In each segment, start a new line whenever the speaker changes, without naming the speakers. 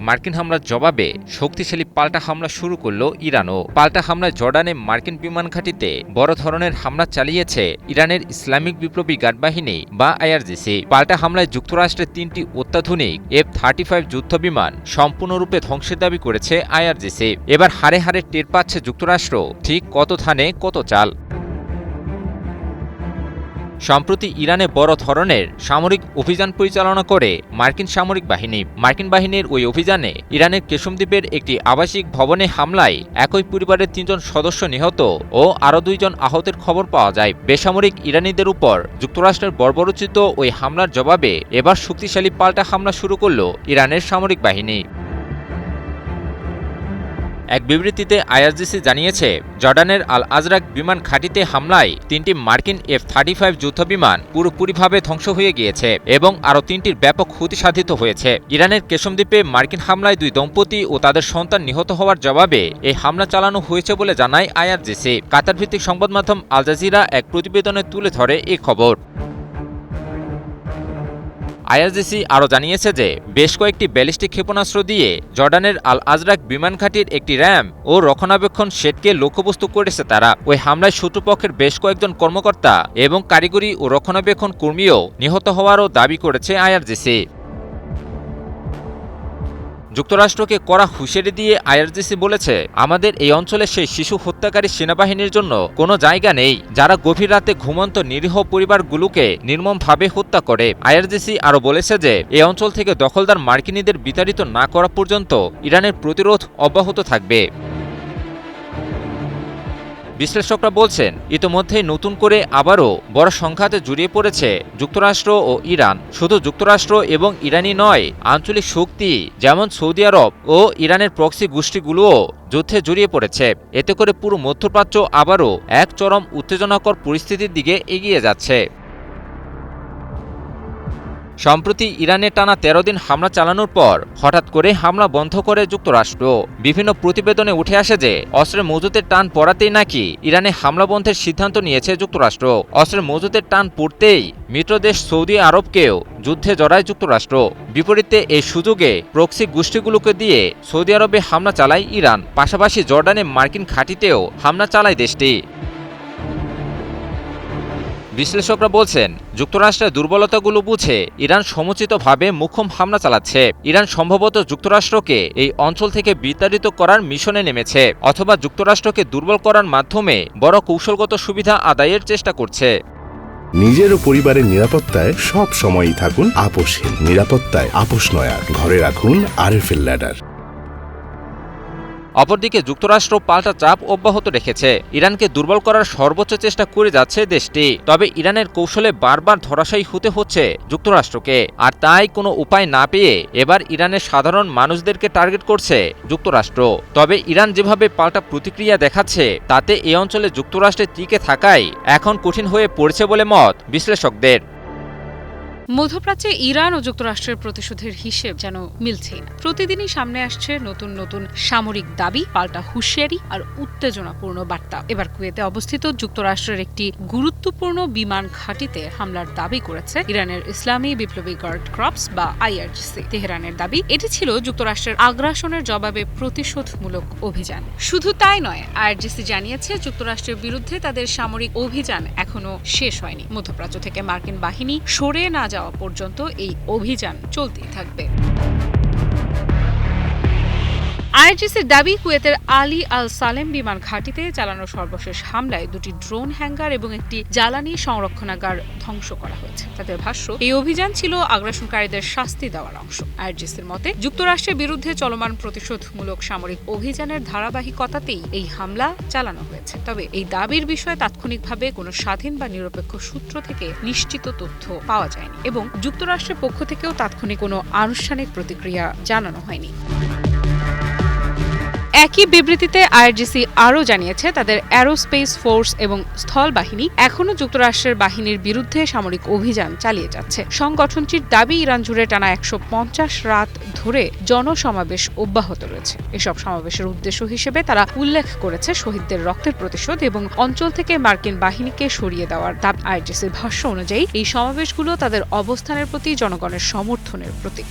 মার্কিন হামলার জবাবে শক্তিশালী পাল্টা হামলা শুরু করল ইরানও। পাল্টা হামলায় জর্ডানে মার্কিন বিমান ঘাঁটিতে বড় ধরনের হামলা চালিয়েছে ইরানের ইসলামিক বিপ্লবী গার্ড বাহিনী বা আইআরজিসি। পাল্টা হামলায় যুক্তরাষ্ট্রের ৩টি অত্যাধুনিক F-35 যুদ্ধবিমান সম্পূর্ণরূপে ধ্বংসের দাবি করেছে আইআরজিসি। এবার হাড়ে হাড়ে টের পাচ্ছে যুক্তরাষ্ট্র ঠিক কত ধানে কত চাল। সম্প্রতি ইরানে বড় ধরনের সামরিক অভিযান পরিচালনা করে মার্কিন সামরিক বাহিনী। মার্কিন বাহিনীর ওই অভিযানে ইরানের কেশম দ্বীপের একটি আবাসিক ভবনে হামলায় একই পরিবারের ৩ জন সদস্য নিহত ও আরও 2 জন আহতের খবর পাওয়া যায়। বেসামরিক ইরানিদের উপর যুক্তরাষ্ট্রের বর্বরোচিত ওই হামলার জবাবে এবার শক্তিশালী পাল্টা হামলা শুরু করল ইরানের সামরিক বাহিনী। এক বিবৃতিতে আইআরজিসি জানিয়েছে, জর্ডানের আল আজরাক বিমান ঘাঁটিতে হামলায় 3টি মার্কিন F-35 যুদ্ধবিমান পুরোপুরিভাবে ধ্বংস হয়ে গিয়েছে এবং আরও 3টির ব্যাপক ক্ষতি সাধিত হয়েছে। ইরানের কেশম দ্বীপে মার্কিন হামলায় 2 দম্পতি ও তাদের সন্তান নিহত হওয়ার জবাবে এই হামলা চালানো হয়েছে বলে জানায় আইআরজিসি। কাতার ভিত্তিক সংবাদ মাধ্যম আল জাজিরা এক প্রতিবেদনে তুলে ধরে এই খবর। আইআরজিসি আরও জানিয়েছে যে বেশ কয়েকটি ব্যালিস্টিক ক্ষেপণাস্ত্র দিয়ে জর্ডানের আল আজরাক বিমান ঘাঁটির একটি র্যাম ও রক্ষণাবেক্ষণ শেডকে লক্ষ্যবস্তু করেছে তারা। ওই হামলায় শত্রুপক্ষের বেশ কয়েকজন কর্মকর্তা এবং কারিগরি ও রক্ষণাবেক্ষণ কর্মীও নিহত হওয়ারও দাবি করেছে আইআরজিসি। যুক্তরাষ্ট্রকে কড়া হুঁশিয়ারি দিয়ে আইআরজিসি বলেছে, আমাদের এই অঞ্চলে সেই শিশু হত্যাকারী সেনাবাহিনীর জন্য কোনো জায়গা নেই যারা গভীর রাতে ঘুমন্ত নিরীহ পরিবারগুলোকে নির্মমভাবে হত্যা করে। আইআরজিসি আরও বলেছে যে এই অঞ্চল থেকে দখলদার মার্কিনীদের বিতাড়িত না করা পর্যন্ত ইরানের প্রতিরোধ অব্যাহত থাকবে। বিশ্লেষকরা বলছেন, ইতোমধ্যেই নতুন করে আবারও বড় সংঘাতে জড়িয়ে পড়েছে যুক্তরাষ্ট্র ও ইরান। শুধু যুক্তরাষ্ট্র এবং ইরানই নয়, আঞ্চলিক শক্তি যেমন সৌদি আরব ও ইরানের প্রক্সি গোষ্ঠীগুলোও যুদ্ধে জড়িয়ে পড়েছে। এতে করে পুরো মধ্যপ্রাচ্য আবারও এক চরম উত্তেজনাকর পরিস্থিতির দিকে এগিয়ে যাচ্ছে। সম্প্রতি ইরানে টানা 13 দিন হামলা চালানোর পর হঠাৎ করে হামলা বন্ধ করে যুক্তরাষ্ট্র। বিভিন্ন প্রতিবেদনে উঠে আসে যে অস্ত্রের মজুতের টান পড়াতেই নাকি ইরানে হামলা বন্ধের সিদ্ধান্ত নিয়েছে যুক্তরাষ্ট্র। অস্ত্রের মজুতের টান পড়তেই মিত্রদেশ সৌদি আরবকেও যুদ্ধে জড়ায় যুক্তরাষ্ট্র। বিপরীতে এই সুযোগে প্রক্সি গোষ্ঠীগুলোকে দিয়ে সৌদি আরবে হামলা চালায় ইরান। পাশাপাশি জর্ডানে মার্কিন ঘাঁটিতেও হামলা চালায় দেশটি। বিশ্লেষকরা বলছেন, যুক্তরাষ্ট্রের দুর্বলতাগুলো বুঝে ইরান সমুচিতভাবে মোক্ষম হামলা চালাচ্ছে। ইরান সম্ভবত যুক্তরাষ্ট্রকে এই অঞ্চল থেকে বিতাড়িত করার মিশনে নেমেছে, অথবা যুক্তরাষ্ট্রকে দুর্বল করার মাধ্যমে বড় কৌশলগত সুবিধা আদায়ের চেষ্টা করছে।
নিজের ও পরিবারের নিরাপত্তায় সব সময়ই থাকুন আপোষহীন। নিরাপত্তায় আপোষ নয়, ঘরে রাখুন আরএফএল ল্যাডার।
অপরদিকে যুক্তরাষ্ট্র পাল্টা চাপ অব্যাহত রেখেছে। ইরানকে দুর্বল করার সর্বোচ্চ চেষ্টা করে যাচ্ছে দেশটি। তবে ইরানের কৌশলে বারবার ধরাশায়ী হতে হচ্ছে যুক্তরাষ্ট্রকে। আর তাই কোনো উপায় না পেয়ে এবার ইরানের সাধারণ মানুষদেরকে টার্গেট করছে যুক্তরাষ্ট্র। তবে ইরান যেভাবে পাল্টা প্রতিক্রিয়া দেখাচ্ছে, তাতে এই অঞ্চলে যুক্তরাষ্ট্রের টিকে থাকাই এখন কঠিন হয়ে পড়েছে বলে মত বিশ্লেষকদের।
মধ্যপ্রাচ্যে ইরান ও যুক্তরাষ্ট্রের প্রতিশোধের হিসেব যেন মিলছেই না। প্রতিদিনই সামনে আসছে নতুন নতুন সামরিক দাবি, পাল্টা হুঁশিয়ারি আর উত্তেজনাপূর্ণ বার্তা। এবার কুয়েতে অবস্থিত যুক্তরাষ্ট্রের একটি গুরুত্বপূর্ণ বিমান ঘাঁটিতে হামলার দাবি করেছে ইরানের ইসলামী বিপ্লবী গার্ড ক্রপস বা আইআরজিসি। তেহরানের দাবি, এটি ছিল যুক্তরাষ্ট্রের আগ্রাসনের জবাবে প্রতিশোধমূলক অভিযান। শুধু তাই নয়, আইআরজিসি জানিয়েছে যুক্তরাষ্ট্রের বিরুদ্ধে তাদের সামরিক অভিযান এখনো শেষ হয়নি। মধ্যপ্রাচ্য থেকে মার্কিন বাহিনী সরে না যাওয়া পর্যন্ত এই অভিযান চলতেই থাকবে। আইআরজিসির দাবি, কুয়েতের আলী আল সালেম বিমান ঘাঁটিতে চালানো সর্বশেষ হামলায় 2টি ড্রোন হ্যাঙ্গার এবং একটি জ্বালানি সংরক্ষণাগার ধ্বংস করা হয়েছে। তাদের ভাষ্য, এই অভিযান ছিল আগ্রাসনকারীদের শাস্তি দেওয়ার অংশ। আইআরজিসির মতে, যুক্তরাষ্ট্রের বিরুদ্ধে চলমান প্রতিশোধমূলক সামরিক অভিযানের ধারাবাহিকতাতেই এই হামলা চালানো হয়েছে। তবে এই দাবির বিষয়ে তাৎক্ষণিকভাবে কোনো স্বাধীন বা নিরপেক্ষ সূত্র থেকে নিশ্চিত তথ্য পাওয়া যায়নি এবং যুক্তরাষ্ট্রের পক্ষ থেকেও তাৎক্ষণিক কোনো আনুষ্ঠানিক প্রতিক্রিয়া জানানো হয়নি। একই বিবৃতিতে আইআরজিসি আরও জানিয়েছে, তাদের অ্যারোস্পেস ফোর্স এবং স্থল বাহিনী এখনও যুক্তরাষ্ট্রের বাহিনীর বিরুদ্ধে সামরিক অভিযান চালিয়ে যাচ্ছে। সংগঠনটির দাবি, ইরান জুড়ে টানা 150 রাত ধরে জনসমাবেশ অব্যাহত রয়েছে। এসব সমাবেশের উদ্দেশ্য হিসেবে তারা উল্লেখ করেছে শহীদদের রক্তের প্রতিশোধ এবং অঞ্চল থেকে মার্কিন বাহিনীকে সরিয়ে দেওয়ার দাবি। আইআরজিসির ভাষ্য অনুযায়ী এই সমাবেশগুলো তাদের অবস্থানের প্রতি জনগণের সমর্থনের প্রতীক।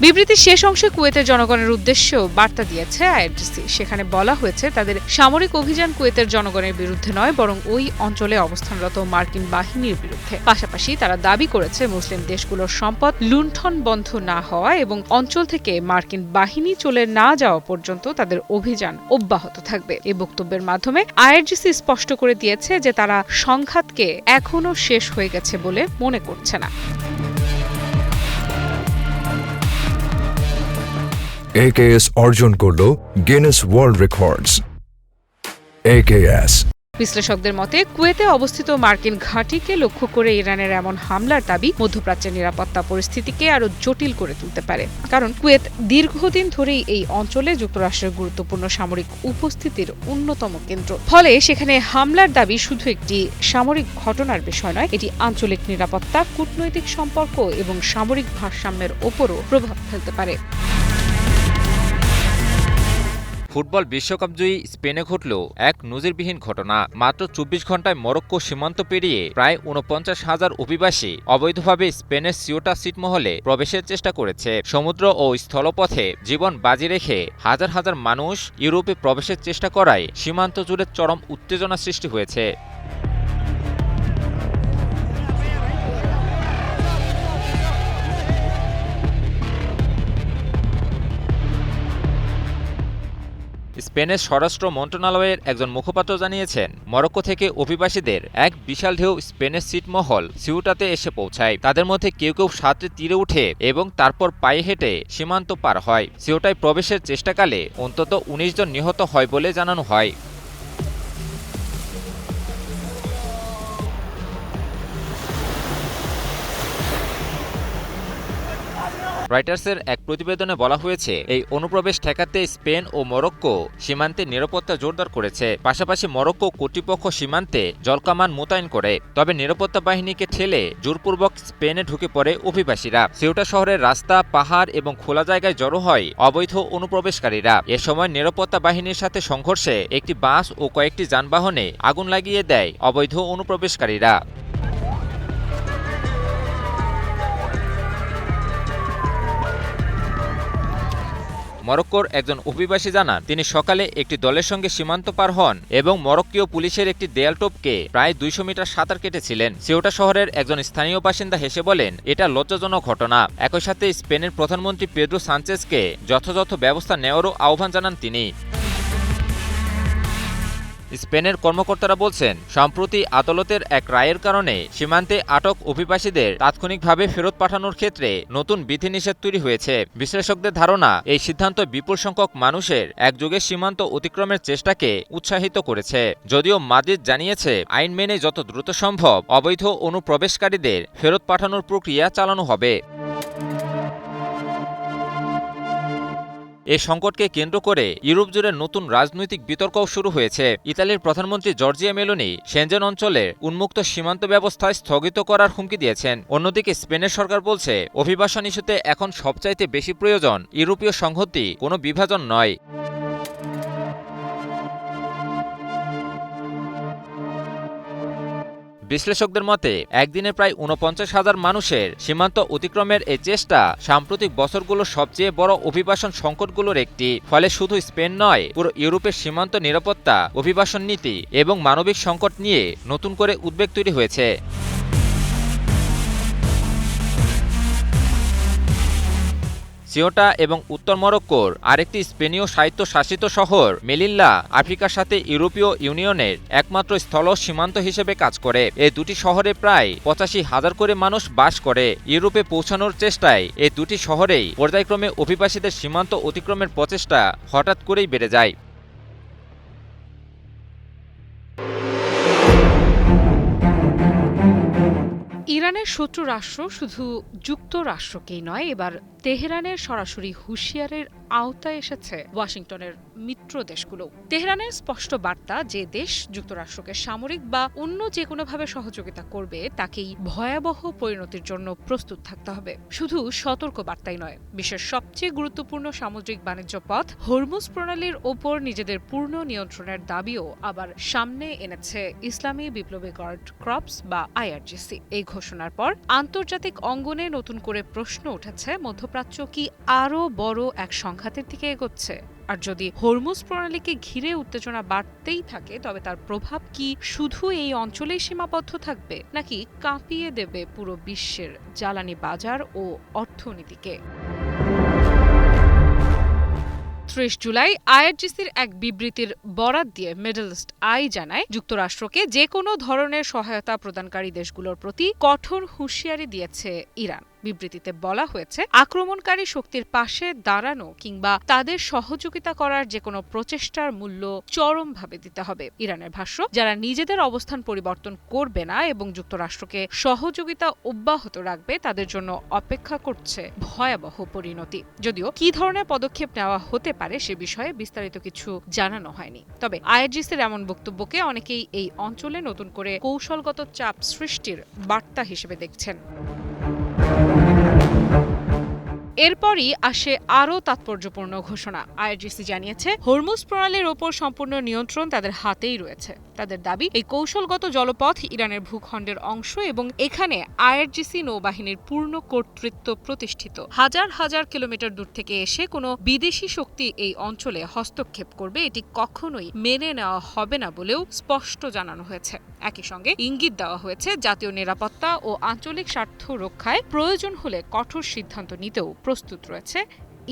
বিবৃতির শেষ অংশে কুয়েতের জনগণের উদ্দেশ্যেও বার্তা দিয়েছে আইআরজিসি। সেখানে বলা হয়েছে তাদের সামরিক অভিযান কুয়েতের জনগণের বিরুদ্ধে নয়, বরং ওই অঞ্চলে অবস্থানরত মার্কিন বাহিনীর বিরুদ্ধে। পাশাপাশি তারা দাবি করেছে মুসলিম দেশগুলোর সম্পদ লুণ্ঠন বন্ধ না হওয়া এবং অঞ্চল থেকে মার্কিন বাহিনী চলে না যাওয়া পর্যন্ত তাদের অভিযান অব্যাহত থাকবে। এই বক্তব্যের মাধ্যমে আইআরজিসি স্পষ্ট করে দিয়েছে যে তারা সংঘাতকে এখনো শেষ হয়ে গেছে বলে মনে করছে না।
AKS অর্জন করল গিনেস ওয়ার্ল্ড রেকর্ডস। AKS
বিশ্লেষকদের মতে কুয়েতে অবস্থিত মার্কিন ঘাঁটিকে লক্ষ্য করে ইরানের এমন হামলার দাবি মধ্যপ্রাচ্যের নিরাপত্তা পরিস্থিতিকে আরো জটিল করে তুলতে পারে। কারণ কুয়েত দীর্ঘদিন ধরেই এই অঞ্চলে যুক্তরাষ্ট্রের গুরুত্বপূর্ণ সামরিক উপস্থিতির অন্যতম কেন্দ্র। ফলে সেখানে হামলার দাবি শুধু একটি সামরিক ঘটনার বিষয় নয়, এটি আঞ্চলিক নিরাপত্তা, কূটনৈতিক সম্পর্ক এবং সামরিক ভারসাম্যের ওপরও প্রভাব ফেলতে পারে।
ফুটবল বিশ্বকাপ জয়ী স্পেনে ঘটল এক নজিরবিহীন ঘটনা। মাত্র ২৪ ঘন্টায় মরক্কো সীমান্ত পেরিয়ে প্রায় ৪৯,০০০ অভিবাসী অবৈধভাবে স্পেনের সিউটা ছিটমহলে প্রবেশের চেষ্টা করেছে। সমুদ্র ও স্থলপথে জীবন বাজি রেখে হাজার হাজার মানুষ ইউরোপে প্রবেশের চেষ্টা করায় সীমান্ত জুড়ে চরম উত্তেজনা সৃষ্টি হয়েছে। স্পেনের স্বরাষ্ট্র মন্ত্রণালয়ের একজন মুখপাত্র জানিয়েছেন, মরক্কো থেকে অভিবাসীদের এক বিশাল ঢেউ স্পেনের ছিটমহল সিউটাতে এসে পৌঁছায়। তাদের মধ্যে কেউ কেউ সাঁতরে তীরে উঠে এবং তারপর পায়ে হেঁটে সীমান্ত পার হয়। সিউটায় প্রবেশের চেষ্টাকালে অন্তত ১৯ জন নিহত হয় বলে জানানো হয়। রয়টার্সের এক প্রতিবেদনে বলা হয়েছে, এই অনুপ্রবেশ ঠেকাতে স্পেন ও মরক্কো সীমান্তে নিরাপত্তা জোরদার করেছে। পাশাপাশি মরক্কো কর্তৃপক্ষ সীমান্তে জলকামান মোতায়েন করে। তবে নিরাপত্তা বাহিনীকে ঠেলে জোরপূর্বক স্পেনে ঢুকে পড়ে অভিবাসীরা। সিউটা শহরের রাস্তা, পাহাড় এবং খোলা জায়গায় জড়ো হয় অবৈধ অনুপ্রবেশকারীরা। এ সময় নিরাপত্তা বাহিনীর সাথে সংঘর্ষে একটি বাস ও কয়েকটি যানবাহনে আগুন লাগিয়ে দেয় অবৈধ অনুপ্রবেশকারীরা। মরক্কোর একজন অভিবাসী জানান, তিনি সকালে একটি দলের সঙ্গে সীমান্ত পার হন এবং মরক্কীয় পুলিশের একটি দেয়াল টপকে প্রায় ২০০ মিটার সাঁতার কেটেছিলেন। সিউটা শহরের একজন স্থানীয় বাসিন্দা হেসে বলেন, এটা লজ্জাজনক ঘটনা। একই সাথে স্পেনের প্রধানমন্ত্রী পেদ্রো সানচেজকে যথাযথ ব্যবস্থা নেওয়ারও আহ্বান জানান তিনি। স্পেনের কর্মকর্তারা বলছেন, সম্প্রতি আদালতের এক রায়ের কারণে সীমান্তে আটক অভিবাসীদের তাৎক্ষণিকভাবে ফেরত পাঠানোর ক্ষেত্রে নতুন বিধিনিষেধ তৈরি হয়েছে। বিশ্লেষকদের ধারণা, এই সিদ্ধান্ত বিপুল সংখ্যক মানুষের একযোগে সীমান্ত অতিক্রমের চেষ্টাকে উৎসাহিত করেছে। যদিও মাদ্রিদ জানিয়েছে, আইন মেনে যত দ্রুত সম্ভব অবৈধ অনুপ্রবেশকারীদের ফেরত পাঠানোর প্রক্রিয়া চালানো হবে। এই সংকটকে কেন্দ্র করে ইউরোপ জুড়ে নতুন রাজনৈতিক বিতর্কও শুরু হয়েছে। ইতালির প্রধানমন্ত্রী জর্জিয়া মেলোনি সেনজেন অঞ্চলে উন্মুক্ত সীমান্ত ব্যবস্থা স্থগিত করার হুমকি দিয়েছেন। অন্যদিকে স্পেনের সরকার বলছে, অভিবাসন ইস্যুতে এখন সবচাইতে বেশি প্রয়োজন ইউরোপীয় সংহতি, কোনো বিভাজন নয়। বিশ্লেষকদের মতে, একদিনে প্রায় ৪৯,০০০ মানুষের সীমান্ত অতিক্রমের এই চেষ্টা সাম্প্রতিক বছরগুলোর সবচেয়ে বড় অভিবাসন সংকটগুলোর একটি। ফলে শুধু স্পেন নয়, পুরো ইউরোপের সীমান্ত নিরাপত্তা, অভিবাসন নীতি এবং মানবিক সংকট নিয়ে নতুন করে উদ্বেগ তৈরি হয়েছে। সিউটা এবং উত্তর মরক্কোর আরেকটি স্পেনীয় স্বায়ত্তশাসিত শহর মেলিল্লা আফ্রিকার সাথে ইউরোপীয় ইউনিয়নের একমাত্র স্থল সীমান্ত হিসেবে কাজ করে। এই দুটি শহরে প্রায় ৮৫,০০০ করে মানুষ বাস করে। ইউরোপে পৌঁছানোর চেষ্টায় এই দুটি শহরেই পর্যায়ক্রমে অভিবাসীদের সীমান্ত অতিক্রমের প্রচেষ্টা হঠাৎ করেই বেড়ে যায়।
ইরানের শত্রু রাষ্ট্র শুধু যুক্তরাষ্ট্রকেই নয়, এবার তেহরানের সরাসরি হুঁশিয়ারের আওতায় এসেছে ওয়াশিংটনের মিত্র দেশগুলো। তেহরানের স্পষ্ট বার্তা, যে দেশ যুক্তরাষ্ট্রকে সামরিক বা অন্য যে কোনোভাবে সহযোগিতা করবে তাকেই ভয়াবহ পরিণতির জন্য প্রস্তুত থাকতে হবে। শুধু সতর্ক বার্তাই নয়, বিশ্বের সবচেয়ে গুরুত্বপূর্ণ সামুদ্রিক বাণিজ্য পথ হরমুজ প্রণালীর ওপর নিজেদের পূর্ণ নিয়ন্ত্রণের দাবিও আবার সামনে এনেছে ইসলামী বিপ্লবী গার্ড ক্রপস বা আইআরজিসি। এই ঘোষণার পর আন্তর্জাতিক অঙ্গনে নতুন করে প্রশ্ন উঠেছে মধ্যপ্রাচ্য মধ্যপ্রাচ্য কি আরও বড় এক সংঘাতের দিকে এগোচ্ছে? আর যদি হরমুজ প্রণালীকে ঘিরে উত্তেজনা বাড়তেই থাকে তবে তার প্রভাব কি শুধু এই অঞ্চলেই সীমাবদ্ধ থাকবে নাকি কাঁপিয়ে দেবে পুরো বিশ্বের জ্বালানি বাজার ও অর্থনীতিকে? ৩০ জুলাই আইআরজিসির এক বিবৃতির বরাত দিয়ে মিডল ইস্ট আই জানায়, যুক্তরাষ্ট্রকে যে কোনো ধরনের সহায়তা প্রদানকারী দেশগুলোর প্রতি কঠোর হুঁশিয়ারি দিয়েছে ইরান। বিবৃতিতে বলা হয়েছে, আক্রমণকারী শক্তির পাশে দাঁড়ানো কিংবা তাদের সহযোগিতা করার যে কোনো প্রচেষ্টার মূল্য চরমভাবে দিতে হবে। ইরানের ভাষ্য, যারা নিজেদের অবস্থান পরিবর্তন করবে না এবং যুক্তরাষ্ট্রকে সহযোগিতা অব্যাহত রাখবে তাদের জন্য অপেক্ষা করছে ভয়াবহ পরিণতি। যদিও কী ধরনের পদক্ষেপ নেওয়া হতে পারে সে বিষয়ে বিস্তারিত কিছু জানানো হয়নি। তবে আইআরজিসির এমন বক্তব্যকে অনেকেই এই অঞ্চলে নতুন করে কৌশলগত চাপ সৃষ্টির বার্তা হিসেবে দেখছেন। এরপরই আসে আরও তাৎপর্যপূর্ণ ঘোষণা। আইআরজিসি জানিয়েছে, হরমুজ প্রণালীর ওপর সম্পূর্ণ নিয়ন্ত্রণ তাদের হাতেই রয়েছে। তাদের দাবি, এই কৌশলগত জলপথ ইরানের ভূখণ্ডের অংশ এবং এখানে আইআরজিসি নৌবাহিনীর পূর্ণ কর্তৃত্ব প্রতিষ্ঠিত। হাজার হাজার কিলোমিটার দূর থেকে এসে কোনো বিদেশি শক্তি এই অঞ্চলে হস্তক্ষেপ করবে এটি কখনোই মেনে নেওয়া হবে না বলেও স্পষ্ট জানানো হয়েছে। একই সঙ্গে ইঙ্গিত দেওয়া হয়েছে, জাতীয় নিরাপত্তা ও আঞ্চলিক স্বার্থ রক্ষায় প্রয়োজন হলে কঠোর সিদ্ধান্ত নিতেও প্রস্তুত রয়েছে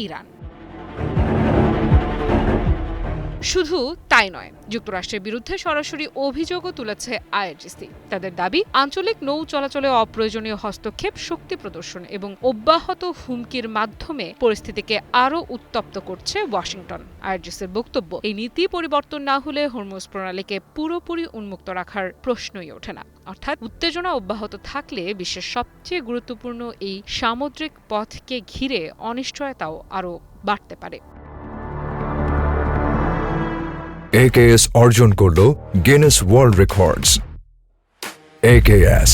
ইরান। শুধু তাই নয়, যুক্তরাষ্ট্রের বিরুদ্ধে সরাসরি অভিযোগও তুলেছে আইআরজিসি। তাদের দাবি, আঞ্চলিক নৌ চলাচলে অপ্রয়োজনীয় হস্তক্ষেপ, শক্তি প্রদর্শন এবং অব্যাহত হুমকির মাধ্যমে পরিস্থিতিকে আরও উত্তপ্ত করছে ওয়াশিংটন। আইআরজিসির বক্তব্য, এই নীতি পরিবর্তন না হলে হরমুজ প্রণালীকে পুরোপুরি উন্মুক্ত রাখার প্রশ্নই ওঠে না। অর্থাৎ উত্তেজনা অব্যাহত থাকলে বিশ্বের সবচেয়ে গুরুত্বপূর্ণ এই সামুদ্রিক পথকে ঘিরে অনিশ্চয়তাও আরও বাড়তে পারে।
AKS অর্জন করল Guinness world records. AKS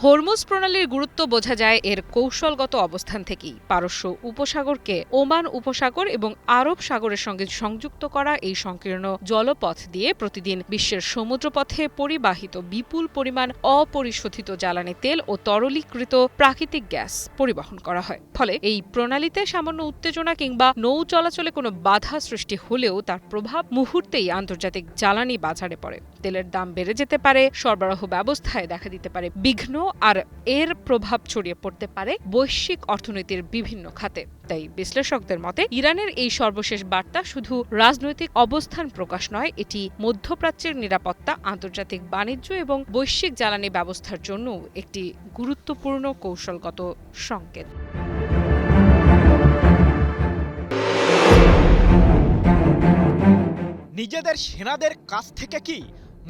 Hormuz প্রণালীর গুরুত্ব বোঝা যায় এর কৌশলগত অবস্থান থেকেই। পারস্য উপসাগরকে ওমান উপসাগর এবং আরব সাগরের সঙ্গে সংযুক্ত করা এই সংকীর্ণ জলপথ দিয়ে প্রতিদিন বিশ্বের সমুদ্রপথে পরিবাহিত বিপুল পরিমাণ অপরিশোধিত জ্বালানি তেল ও তরলীকৃত প্রাকৃতিক গ্যাস পরিবহন করা হয়। ফলে এই প্রণালীতে সামান্য উত্তেজনা কিংবা নৌ চলাচলে কোনো বাধা সৃষ্টি হলেও তার প্রভাব মুহূর্তেই আন্তর্জাতিক জ্বালানি বাজারে পড়ে। তেলের দাম বেড়ে যেতে পারে, সরবরাহ ব্যবস্থায় দেখা দিতে পারে বিঘ্ন, আর এর প্রভাব ছড়িয়ে পড়তে পারে বৈশ্বিক অর্থনীতির বিভিন্ন খাতে। তাই বিশ্লেষকদের মতে ইরানের এই সর্বশেষ বার্তা শুধু রাজনৈতিক অবস্থান প্রকাশ নয়, এটি মধ্যপ্রাচ্যের নিরাপত্তা, আন্তর্জাতিক বাণিজ্য এবং বৈশ্বিক জ্বালানি ব্যবস্থার জন্য একটি গুরুত্বপূর্ণ কৌশলগত সংকেত।
নিজেদের সেনাদের কাছ থেকে কি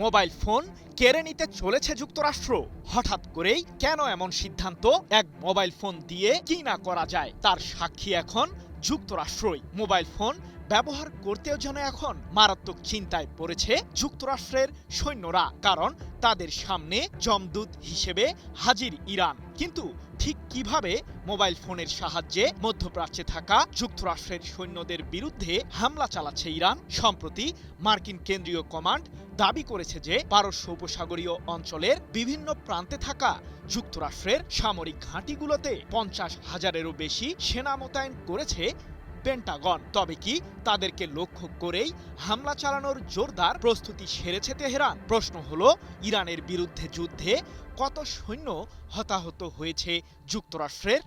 মোবাইল ফোন কেড়ে নিতে চলেছে যুক্তরাষ্ট্র? হঠাৎ করেই কেন এমন সিদ্ধান্ত? এক মোবাইল ফোন দিয়ে কি না করা যায় তার সাক্ষী এখন যুক্তরাষ্ট্রই। মোবাইল ফোন ব্যবহার করতেও যেন এখন মারাত্মক চিন্তায় পড়েছে যুক্তরাষ্ট্রের সৈন্যরা, কারণ তাদের সামনে যমদূত হিসেবে হাজির ইরান। কিন্তু ঠিক কিভাবে মোবাইল ফোনের সাহায্যে মধ্যপ্রাচ্যে থাকা যুক্তরাষ্ট্রের সৈন্যদের বিরুদ্ধে হামলা চালাচ্ছে ইরান? সম্প্রতি মার্কিন কেন্দ্রীয় কমান্ড দাবি করেছে যে পারস্য উপসাগরীয় অঞ্চলের বিভিন্ন প্রান্তে থাকা যুক্তরাষ্ট্রের সামরিক ঘাঁটিগুলোতে 50,000-এরও বেশি সেনা মোতায়েন করেছে পেন্টাগন। তবে কি তাদেরকে লক্ষ্য করেই হামলা চালানোর জোরদার প্রস্তুতি সেরেছে তেহরান? প্রশ্ন হলো, ইরানের বিরুদ্ধে যুদ্ধে কত সৈন্য হতাহত হয়েছে যুক্তরাষ্ট্রের?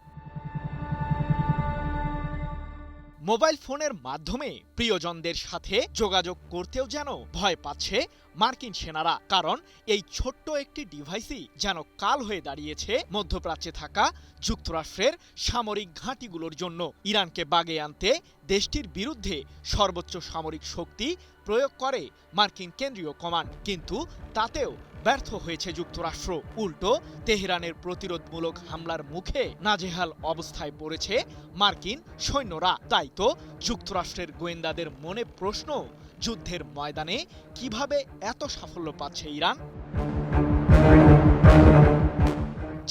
মোবাইল ফোনের মাধ্যমে প্রিয়জনদের সাথে যোগাযোগ করতেও যেন ভয় পাচ্ছে মার্কিন সেনারা, কারণ এই ছোট্ট একটি ডিভাইসই যেন কাল হয়ে দাঁড়িয়েছে মধ্যপ্রাচ্যে থাকা যুক্তরাষ্ট্রের সামরিক ঘাঁটিগুলোর জন্য। ইরানকে বাগে আনতে দেশটির বিরুদ্ধে সর্বোচ্চ সামরিক শক্তি প্রয়োগ করে মার্কিন কেন্দ্রীয় কমান্ড, কিন্তু তাতেও ব্যর্থ হয়েছে যুক্তরাষ্ট্র। উল্টো তেহরানের প্রতিরোধমূলক হামলার মুখে নাজেহাল অবস্থায় পড়েছে মার্কিন সৈন্যরা। তাই তো যুক্তরাষ্ট্রের গোয়েন্দাদের মনে প্রশ্ন, যুদ্ধের ময়দানে কিভাবে এত সাফল্য পাচ্ছে ইরান?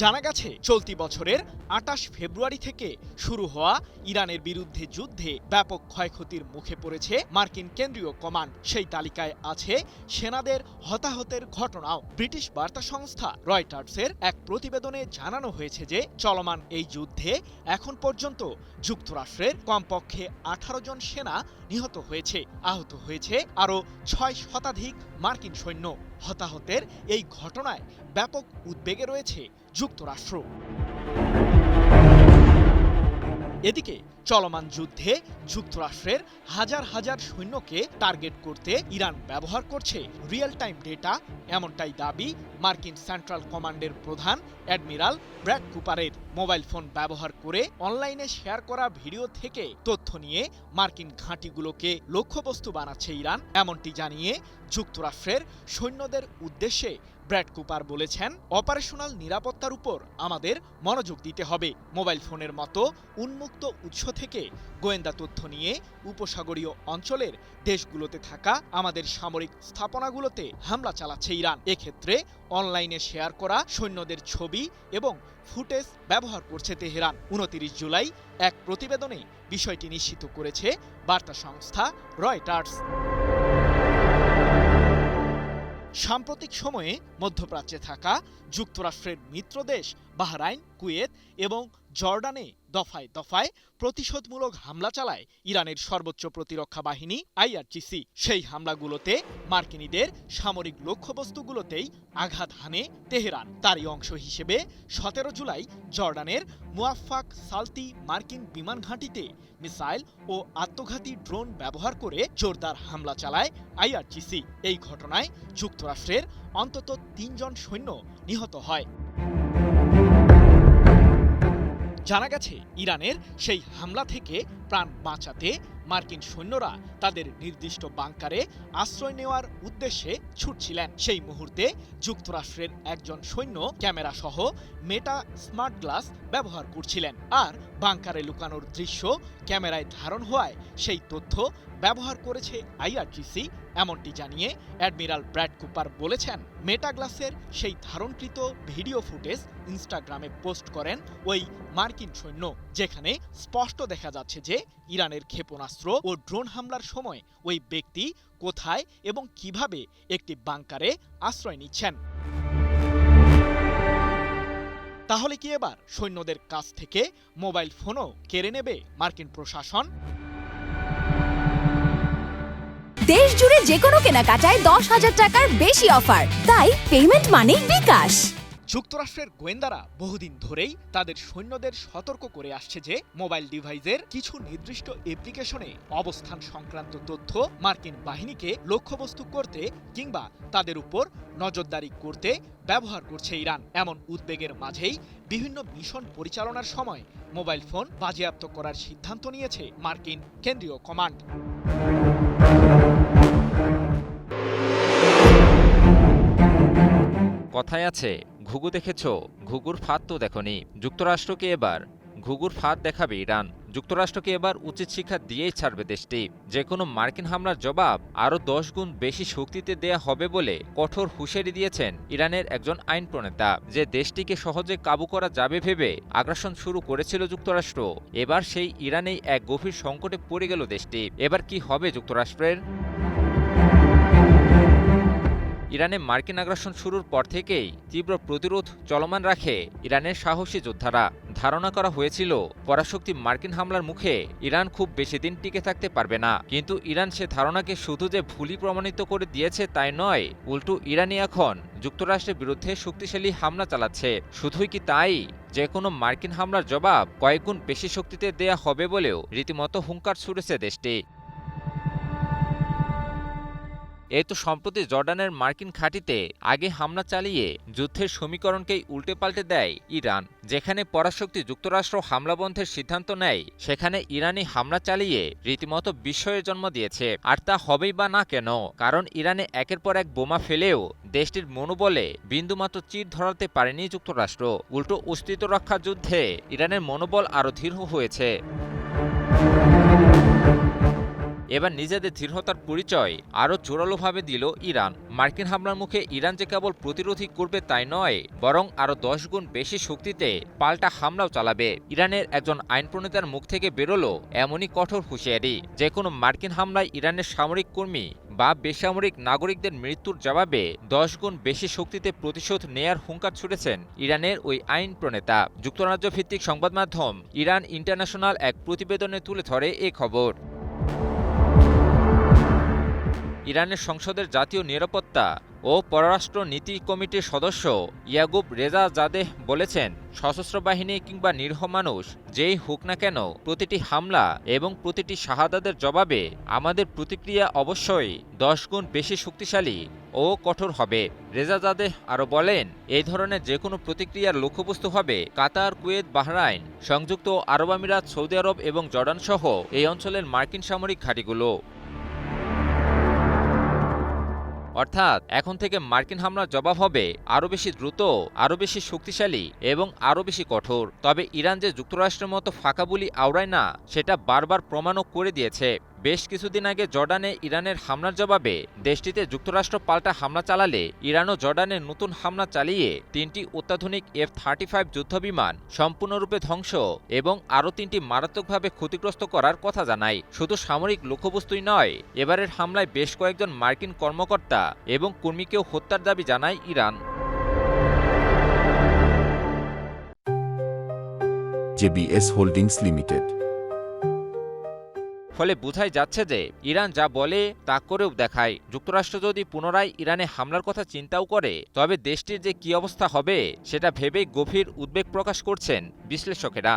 জানা গেছে চলতি বছরের ২৮ ফেব্রুয়ারি থেকে শুরু হওয়া ইরানের বিরুদ্ধে যুদ্ধে ব্যাপক ক্ষয়ক্ষতির মুখে পড়েছে মার্কিন কেন্দ্রীয় কমান্ড। সেই তালিকায় আছে সেনাদের হতাহতের ঘটনাও। ব্রিটিশ বার্তা সংস্থা রয়টার্সের এক প্রতিবেদনে জানানো হয়েছে যে চলমান এই যুদ্ধে এখন পর্যন্ত যুক্তরাষ্ট্রের কমপক্ষে ১৮ জন সেনা নিহত হয়েছে। আহত হয়েছে আরও ৬ শতাধিক মার্কিন সৈন্য। হতাহতের এই ঘটনায় ব্যাপক উদ্বেগে রয়েছে যুক্তরাষ্ট্র। এদিকে চলমান যুদ্ধে যুক্তরাষ্ট্রের হাজার হাজার সৈন্যকে টার্গেট করতে ইরান ব্যবহার করছে রিয়েল টাইম ডেটা, এমনটাই দাবি মার্কিন সেন্ট্রাল কমান্ডের প্রধান অ্যাডমিরাল ব্র্যাড কুপারের। মোবাইল ফোন ব্যবহার করে অনলাইনে শেয়ার করা ভিডিও থেকে তথ্য নিয়ে মার্কিন ঘাঁটিগুলোকে লক্ষ্যবস্তু বানাচ্ছে ইরান, এমনটি জানিয়ে যুক্তরাষ্ট্রের সৈন্যদের উদ্দেশ্যে ব্র্যাড কুপার বলেছেন, অপারেশনাল নিরাপত্তার উপর আমাদের মনোযোগ দিতে হবে। মোবাইল ফোনের মতো উন্মুক্ত উৎস থেকে গোয়েন্দা তথ্য নিয়ে উপসাগরীয় অঞ্চলের দেশগুলোতে থাকা আমাদের সামরিক স্থাপনাগুলোতে হামলা চালাচ্ছে ইরান। এক্ষেত্রে অনলাইনে শেয়ার করা সৈন্যদের ছবি এবং ফুটেজ ব্যবহার করছে তেহরান। ২৯ জুলাই এক প্রতিবেদনে বিষয়টি নিশ্চিত করেছে বার্তা সংস্থা রয়টার্স। সাম্প্রতিক সময়ে মধ্যপ্রাচ্যে থাকা যুক্তরাষ্ট্রের মিত্র দেশ বাহরাইন, কুয়েত এবং জর্ডানে দফায় দফায় প্রতিশোধমূলক হামলা চালায় ইরানের সর্বোচ্চ প্রতিরক্ষা বাহিনী IRGC। সেই হামলাগুলোতে মার্কিনীদের সামরিক লক্ষ্যবস্তুগুলোতেই আঘাত হানে তেহরান। তারই অংশ হিসেবে ১৭ জুলাই জর্ডানের মুয়াফাক সালতি মার্কিন বিমান ঘাঁটিতে মিসাইল ও আত্মঘাতী ড্রোন ব্যবহার করে জোরদার হামলা চালায় IRGC। এই ঘটনায় যুক্তরাষ্ট্রের অন্তত ৩ জন সৈন্য নিহত হয়। জানা গেছে ইরানের সেই হামলা থেকে প্রাণ বাঁচাতে মার্কিন সৈন্যরা তাদের নির্দিষ্ট বাংকারে আশ্রয় নেওয়ার উদ্দেশ্যে ছুটছিলেন। সেই মুহূর্তে যুক্তরাষ্ট্রের একজন সৈন্য ক্যামেরা সহ মেটা স্মার্ট গ্লাস ব্যবহার করছিলেন, আর বাংকারে লুকানোর দৃশ্য ক্যামেরায় ধারণ হওয়ায় সেই তথ্য ব্যবহার করেছে IRGC, এমনটি জানিয়ে অ্যাডমিরাল ব্র্যাড কুপার বলেছেন, মেটা গ্লাসের সেই ধারণকৃত ভিডিও ফুটেজ ইনস্টাগ্রামে পোস্ট করেন ওই মার্কিন সৈন্য, যেখানে স্পষ্ট দেখা যাচ্ছে যে ইরানের ক্ষেপণাস্ত্র ও ড্রোন হামলার সময় ওই ব্যক্তি কোথায় এবং কিভাবে একটি বাংকারে আশ্রয় নিচ্ছেন। তাহলে কি এবার সৈন্যদের কাছ থেকে মোবাইল ফোনও কেড়ে নেবে মার্কিন প্রশাসন?
দেশ জুড়ে যে কোনো কেনাকাটায় ১০,০০০ টাকার বেশি অফার, তাই পেমেন্ট মানেই বিকাশ।
যুক্তরাষ্ট্রের গোয়েন্দারা বহুদিন ধরেই তাদের সৈন্যদের সতর্ক করে আসছে যে মোবাইল ডিভাইসের কিছু নির্দিষ্ট অ্যাপ্লিকেশনে অবস্থান সংক্রান্ত তথ্য মার্কিন বাহিনীকে লক্ষ্যবস্তু করতে কিংবা তাদের উপর নজরদারি করতে ব্যবহার করছে ইরান। এমন উদ্বেগের মাঝেই বিভিন্ন মিশন পরিচালনার সময় মোবাইল ফোন বাজেয়াপ্ত করার সিদ্ধান্ত নিয়েছে মার্কিন কেন্দ্রীয় কমান্ড।
কথায় আছে, ঘুঘু দেখেছ, ঘুঘুর ফাঁদ তো দেখনি। যুক্তরাষ্ট্রকে এবার ঘুঘুর ফাঁদ দেখাবে ইরান। যুক্তরাষ্ট্রকে এবার উচিত শিক্ষা দিয়েই ছাড়বে দেশটি। যে কোনো মার্কিন হামলার জবাব আরও ১০ গুণ বেশি শক্তিতে দেয়া হবে বলে কঠোর হুঁশিয়ারি দিয়েছেন ইরানের একজন আইন প্রণেতা। যে দেশটিকে সহজে কাবু করা যাবে ভেবে আগ্রাসন শুরু করেছিল যুক্তরাষ্ট্র, এবার সেই ইরানেই এক গভীর সংকটে পড়ে গেল দেশটি। এবার কি হবে যুক্তরাষ্ট্রের? ইরানে মার্কিন আগ্রাসন শুরুর পর থেকেই তীব্র প্রতিরোধ চলমান রাখে ইরানের সাহসী যোদ্ধারা। ধারণা করা হয়েছিল পরাশক্তি মার্কিন হামলার মুখে ইরান খুব বেশি দিন টিকে থাকতে পারবে না, কিন্তু ইরান সে ধারণাকে শুধু যে ভুলই প্রমাণিত করে দিয়েছে তাই নয়, উল্টো ইরানই এখন যুক্তরাষ্ট্রের বিরুদ্ধে শক্তিশালী হামলা চালাচ্ছে। শুধুই কি তাই, যে কোনো মার্কিন হামলার জবাব কয়েকগুণ বেশি শক্তিতে দেয়া হবে বলেও রীতিমতো হুঙ্কার ছুড়েছে দেশটি। এই তো সম্প্রতি জর্ডানের মার্কিন ঘাঁটিতে আগে হামলা চালিয়ে যুদ্ধের সমীকরণকেই উল্টে পাল্টে দেয় ইরান। যেখানে পরাশক্তি যুক্তরাষ্ট্র হামলা বন্ধের সিদ্ধান্ত নেয়, সেখানে ইরানি হামলা চালিয়ে রীতিমতো বিস্ময়ের জন্ম দিয়েছে। আর তা হবেই বা না কেন, কারণ ইরানে একের পর এক বোমা ফেলেও দেশটির মনোবলে বিন্দুমাত্র চির ধরাতে পারেনি যুক্তরাষ্ট্র। উল্টো অস্তিত্ব রক্ষা যুদ্ধে ইরানের মনোবল আরও দৃঢ় হয়েছে। এবার নিজেদের দৃঢ়তার পরিচয় আরও জোরালোভাবে দিল ইরান। মার্কিন হামলার মুখে ইরান যে কেবল প্রতিরোধী করবে তাই নয়, বরং আরও 10 গুণ বেশি শক্তিতে পাল্টা হামলাও চালাবে। ইরানের একজন আইন প্রণেতার মুখ থেকে বেরোলো এমনই কঠোর হুঁশিয়ারি, যে কোনো মার্কিন হামলায় ইরানের সামরিক কর্মী বা বেসামরিক নাগরিকদের মৃত্যুর জবাবে 10 গুণ বেশি শক্তিতে প্রতিশোধ নেয়ার হুঙ্কার ছুড়েছেন ইরানের ওই আইন প্রণেতা। যুক্তরাজ্য ভিত্তিক সংবাদ মাধ্যম ইরান ইন্টারন্যাশনাল এক প্রতিবেদনে তুলে ধরে এ খবর। ইরানের সংসদের জাতীয় নিরাপত্তা ও পররাষ্ট্র নীতি কমিটির সদস্য ইয়াকুব রেজা জাদেহ বলেছেন, সশস্ত্র বাহিনী কিংবা নিরীহ মানুষ যেই হোক না কেন, প্রতিটি হামলা এবং প্রতিটি শাহাদাতের জবাবে আমাদের প্রতিক্রিয়া অবশ্যই 10 গুণ বেশি শক্তিশালী ও কঠোর হবে। রেজা জাদেহ আরও বলেন, এই ধরনের যে কোনো প্রতিক্রিয়ার লক্ষ্যবস্তু হবে কাতার, কুয়েত, বাহরাইন, সংযুক্ত আরব আমিরাত, সৌদি আরব এবং জর্ডান সহ এই অঞ্চলের মার্কিন সামরিক ঘাঁটিগুলো। অর্থাৎ এখন থেকে মার্কিন হামলার জবাব হবে আরও বেশি দ্রুত, আরও বেশি শক্তিশালী এবং আরও বেশি কঠোর। তবে ইরান যে যুক্তরাষ্ট্রের মতো ফাঁকা বুলি আওড়ায় না, সেটা বারবার প্রমাণও করে দিয়েছে। বেশ কিছুদিন আগে জর্ডানে ইরানের হামলার জবাবে দেশটিতে যুক্তরাষ্ট্র পাল্টা হামলা চালালে ইরানও জর্ডানে নতুন হামলা চালিয়ে 3টি অত্যাধুনিক F-35 যুদ্ধবিমান সম্পূর্ণরূপে ধ্বংস এবং আরও 3টি মারাত্মকভাবে ক্ষতিগ্রস্ত করার কথা জানায়। শুধু সামরিক লক্ষ্যবস্তুই নয়, এবারের হামলায় বেশ কয়েকজন মার্কিন কর্মকর্তা এবং কর্মীকেও হত্যার দাবি জানায় ইরান।
JBS holdings limited.
ফলে বোঝাই যাচ্ছে যে ইরান যা বলে তা করেও দেখায়। যুক্তরাষ্ট্র যদি পুনরায় ইরানে হামলার কথা চিন্তাও করে, তবে দেশটির যে কী অবস্থা হবে সেটা ভেবেই গভীর উদ্বেগ প্রকাশ করছেন বিশ্লেষকেরা।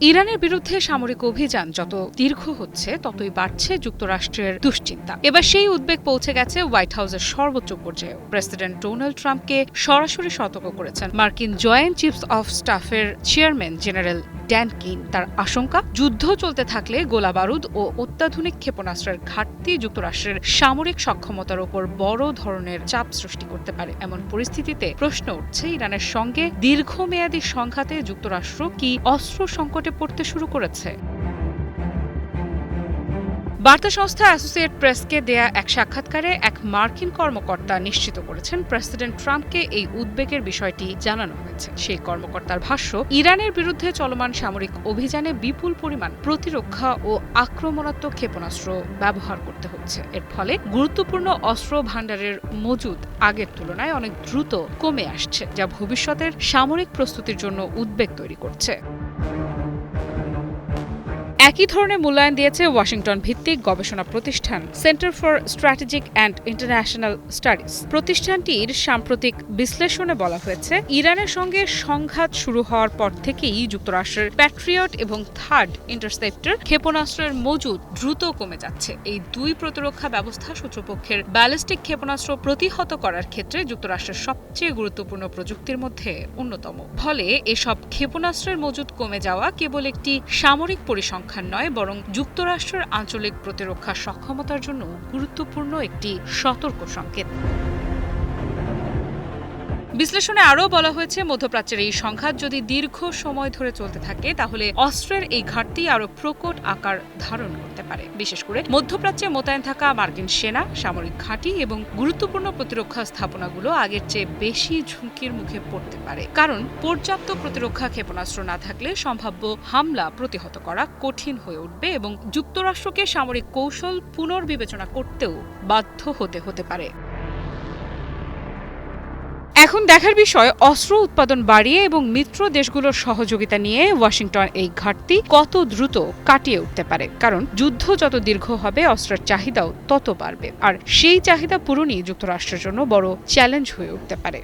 ইরানের বিরুদ্ধে সামরিক অভিযান যত দীর্ঘ হচ্ছে, ততই বাড়ছে যুক্তরাষ্ট্রের দুশ্চিন্তা। এবার সেই উদ্বেগ পৌঁছে গেছে হোয়াইট হাউসের সর্বোচ্চ পর্যায়ে। প্রেসিডেন্ট ডোনাল্ড ট্রাম্পকে সরাসরি সতর্ক করেছেন মার্কিন জয়েন্ট চিফস অফ স্টাফের চেয়ারম্যান জেনারেল ড্যান কিন। তার আশঙ্কা, যুদ্ধ চলতে থাকলে গোলাবারুদ ও অত্যাধুনিক ক্ষেপণাস্ত্রের ঘাটতি যুক্তরাষ্ট্রের সামরিক সক্ষমতার উপর বড় ধরনের চাপ সৃষ্টি করতে পারে। এমন পরিস্থিতিতে প্রশ্ন উঠছে, ইরানের সঙ্গে দীর্ঘমেয়াদী সংঘাতে যুক্তরাষ্ট্র কি অস্ত্র সংকটে পড়তে শুরু করেছে? বার্তা সংস্থা অ্যাসোসিয়েট প্রেসকে দেয়া এক সাক্ষাৎকারে এক মার্কিন কর্মকর্তা নিশ্চিত করেছেন, প্রেসিডেন্ট ট্রাম্পকে এই উদ্বেগের বিষয়টি জানানো হয়েছে। সেই কর্মকর্তার ভাষ্য, ইরানের বিরুদ্ধে চলমান সামরিক অভিযানে বিপুল পরিমাণ প্রতিরক্ষা ও আক্রমণাত্মক ক্ষেপণাস্ত্র ব্যবহার করতে হচ্ছে। এর ফলে গুরুত্বপূর্ণ অস্ত্র ভাণ্ডারের মজুদ আগের তুলনায় অনেক দ্রুত কমে আসছে, যা ভবিষ্যতের সামরিক প্রস্তুতির জন্য উদ্বেগ তৈরি করছে। একই ধরনের মূল্যায়ন দিয়েছে ওয়াশিংটন ভিত্তিক গবেষণা প্রতিষ্ঠান centre for strategic and international studies. প্রতিষ্ঠানটির সাম্প্রতিক বিশ্লেষণে বলা হয়েছে, ইরানের সঙ্গে সংঘাত শুরু হওয়ার পর থেকেই যুক্তরাষ্ট্রের প্যাট্রিয়ট এবং থার্ড ইন্টারসেপ্টর ক্ষেপণাস্ত্রের মজুদ দ্রুত কমে যাচ্ছে। এই দুই প্রতিরক্ষা ব্যবস্থা শত্রুপক্ষের ব্যালিস্টিক ক্ষেপণাস্ত্র প্রতিহত করার ক্ষেত্রে যুক্তরাষ্ট্রের সবচেয়ে গুরুত্বপূর্ণ প্রযুক্তির মধ্যে অন্যতম। ফলে এসব ক্ষেপণাস্ত্রের মজুদ কমে যাওয়া কেবল একটি সামরিক পরিসংখ্যান নয়, বরং যুক্তরাষ্ট্রের আঞ্চলিক প্রতিরক্ষা সক্ষমতার জন্য গুরুত্বপূর্ণ একটি সতর্ক সংকেত। বিশ্লেষণে আরও বলা হয়েছে, মধ্যপ্রাচ্যের এই সংঘাত যদি দীর্ঘ সময় ধরে চলতে থাকে, তাহলে অস্ত্রের এই ঘাটতি আরও প্রকট আকার ধারণ করতে পারে। বিশেষ করে মধ্যপ্রাচ্যে মোতায়েন থাকা মার্কিন সেনা, সামরিক ঘাঁটি এবং গুরুত্বপূর্ণ প্রতিরক্ষা স্থাপনাগুলো আগের চেয়ে বেশি ঝুঁকির মুখে পড়তে পারে। কারণ পর্যাপ্ত প্রতিরক্ষা ক্ষেপণাস্ত্র না থাকলে সম্ভাব্য হামলা প্রতিহত করা কঠিন হয়ে উঠবে এবং যুক্তরাষ্ট্রকে সামরিক কৌশল পুনর্বিবেচনা করতেও বাধ্য হতে পারে। এখন দেখার বিষয়, অস্ত্র উৎপাদন বাড়িয়ে এবং মিত্র দেশগুলোর সহযোগিতা নিয়ে ওয়াশিংটন এই ঘাটতি কত দ্রুত কাটিয়ে উঠতে পারে। কারণ যুদ্ধ যত দীর্ঘ হবে, অস্ত্রের চাহিদাও তত বাড়বে, আর সেই চাহিদা পূরণই যুক্তরাষ্ট্রের জন্য বড় চ্যালেঞ্জ হয়ে উঠতে পারে।